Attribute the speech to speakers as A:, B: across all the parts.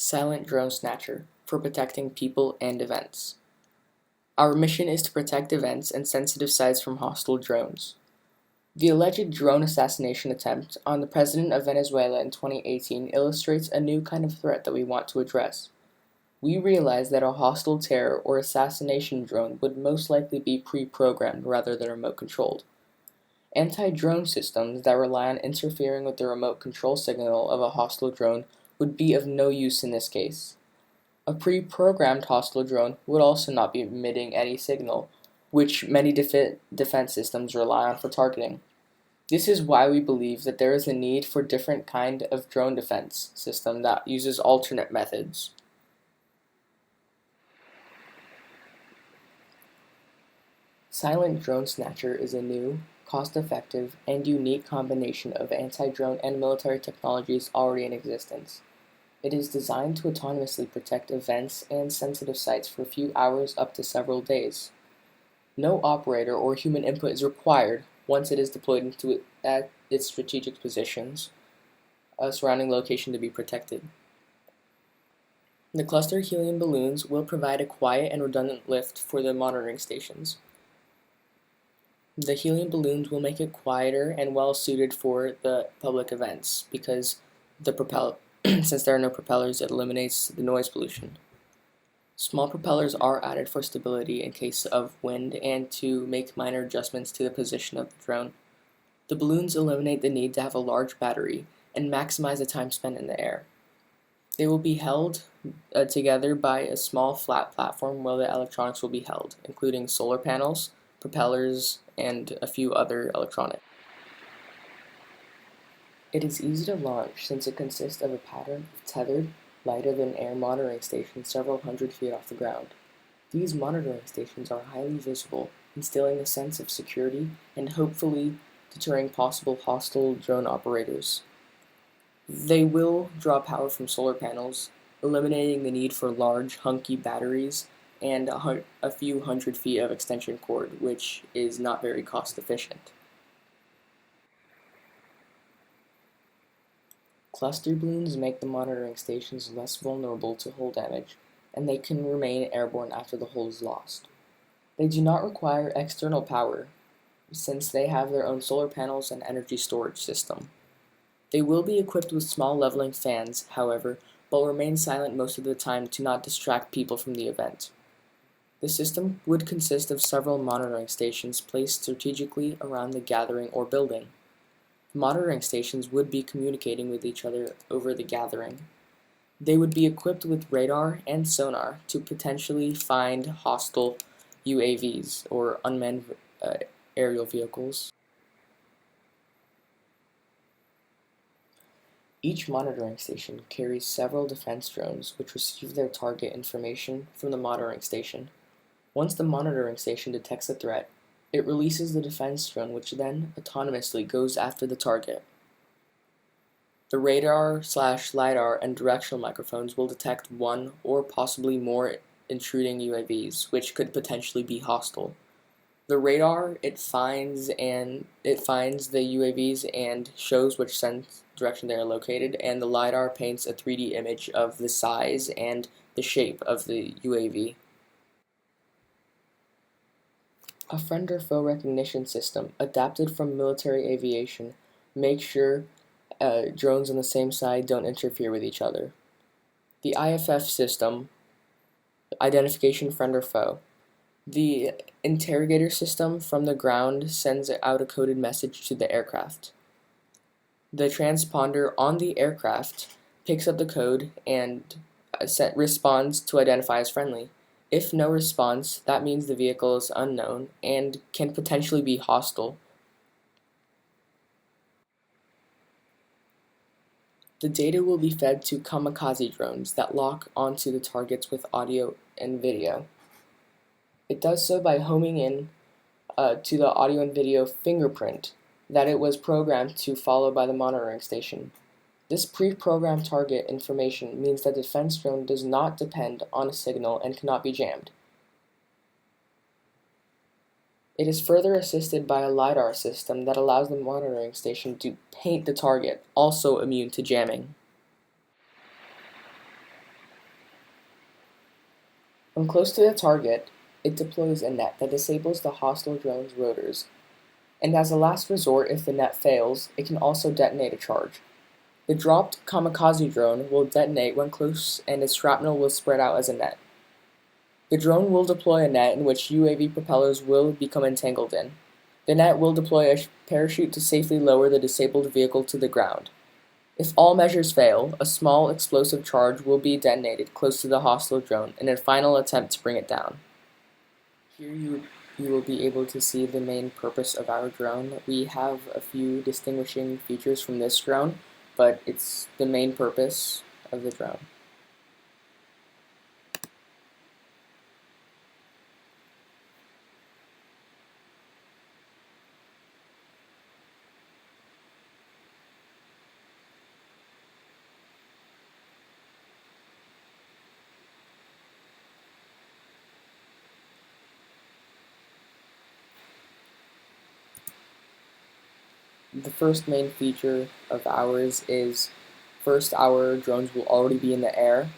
A: Silent Drone Snatcher for protecting people and events. Our mission is to protect events and sensitive sites from hostile drones. The alleged drone assassination attempt on the president of Venezuela in 2018 illustrates a new kind of threat that we want to address. We realize that a hostile terror or assassination drone would most likely be pre-programmed rather than remote controlled. Anti-drone systems that rely on interfering with the remote control signal of a hostile drone would be of no use in this case. A pre-programmed hostile drone would also not be emitting any signal, which many defense systems rely on for targeting. This is why we believe that there is a need for a different kind of drone defense system that uses alternate methods. Silent Drone Snatcher is a new, cost-effective, and unique combination of anti-drone and military technologies already in existence. It is designed to autonomously protect events and sensitive sites for a few hours up to several days. No operator or human input is required once it is deployed into its strategic positions, a surrounding location to be protected. The cluster helium balloons will provide a quiet and redundant lift for the monitoring stations. The helium balloons will make it quieter and well suited for the public events because since there are no propellers, it eliminates the noise pollution. Small propellers are added for stability in case of wind and to make minor adjustments to the position of the drone. The balloons eliminate the need to have a large battery and maximize the time spent in the air. They will be held together by a small flat platform where the electronics will be held, including solar panels, propellers, and a few other electronics. It is easy to launch since it consists of a pattern of tethered, lighter-than-air monitoring stations several hundred feet off the ground. These monitoring stations are highly visible, instilling a sense of security and hopefully deterring possible hostile drone operators. They will draw power from solar panels, eliminating the need for large, hunky batteries and a few hundred feet of extension cord, which is not very cost efficient. Cluster balloons make the monitoring stations less vulnerable to hull damage, and they can remain airborne after the hull is lost. They do not require external power, since they have their own solar panels and energy storage system. They will be equipped with small leveling fans, however, but will remain silent most of the time to not distract people from the event. The system would consist of several monitoring stations placed strategically around the gathering or building. The monitoring stations would be communicating with each other over the gathering. They would be equipped with radar and sonar to potentially find hostile UAVs or unmanned aerial vehicles. Each monitoring station carries several defense drones which receive their target information from the monitoring station. Once the monitoring station detects a threat, it releases the defense drone which then autonomously goes after the target. The radar/LiDAR and directional microphones will detect one or possibly more intruding UAVs, which could potentially be hostile. The radar, it finds the UAVs and shows which direction they are located, and the LiDAR paints a 3D image of the size and the shape of the UAV. A friend or foe recognition system adapted from military aviation makes sure drones on the same side don't interfere with each other. The IFF system, identification friend or foe. The interrogator system from the ground sends out a coded message to the aircraft. The transponder on the aircraft picks up the code and responds to identify as friendly. If no response, that means the vehicle is unknown and can potentially be hostile. The data will be fed to kamikaze drones that lock onto the targets with audio and video. It does so by homing in to the audio and video fingerprint that it was programmed to follow by the monitoring station. This pre-programmed target information means that the defense drone does not depend on a signal and cannot be jammed. It is further assisted by a LiDAR system that allows the monitoring station to paint the target, also immune to jamming. When close to the target, it deploys a net that disables the hostile drone's rotors, and as a last resort if the net fails, it can also detonate a charge. The dropped kamikaze drone will detonate when close and its shrapnel will spread out as a net. The drone will deploy a net in which UAV propellers will become entangled in. The net will deploy a parachute to safely lower the disabled vehicle to the ground. If all measures fail, a small explosive charge will be detonated close to the hostile drone in a final attempt to bring it down. Here you will be able to see the main purpose of our drone. We have a few distinguishing features from this drone, but it's the main purpose of the drone. The first main feature of ours is first, our drones will already be in the air.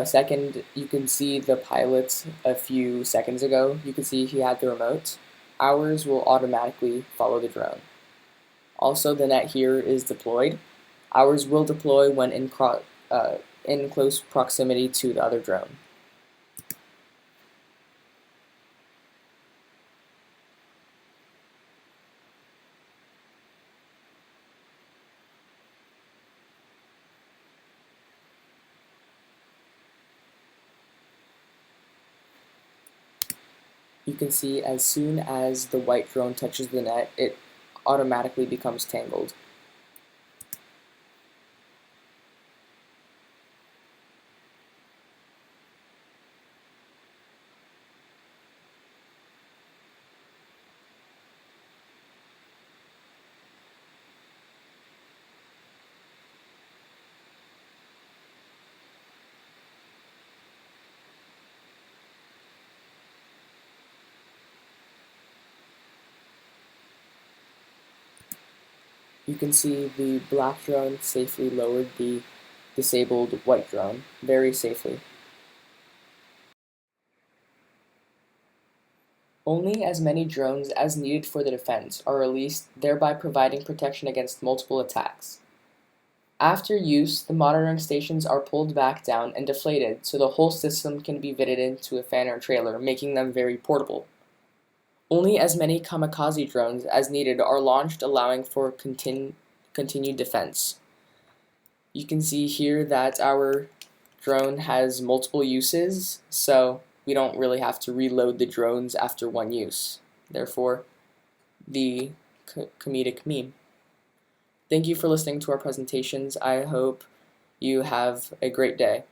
A: Second, you can see the pilot a few seconds ago. You can see he had the remote. Ours will automatically follow the drone. Also, the net here is deployed. Ours will deploy when in close proximity to the other drone. You can see as soon as the white drone touches the net, it automatically becomes tangled. You can see the black drone safely lowered the disabled white drone very safely. Only as many drones as needed for the defense are released, thereby providing protection against multiple attacks. After use, the monitoring stations are pulled back down and deflated so the whole system can be fitted into a fan or trailer, making them very portable. Only as many kamikaze drones as needed are launched, allowing for continued defense. You can see here that our drone has multiple uses, so we don't really have to reload the drones after one use. Therefore, the comedic meme. Thank you for listening to our presentations. I hope you have a great day.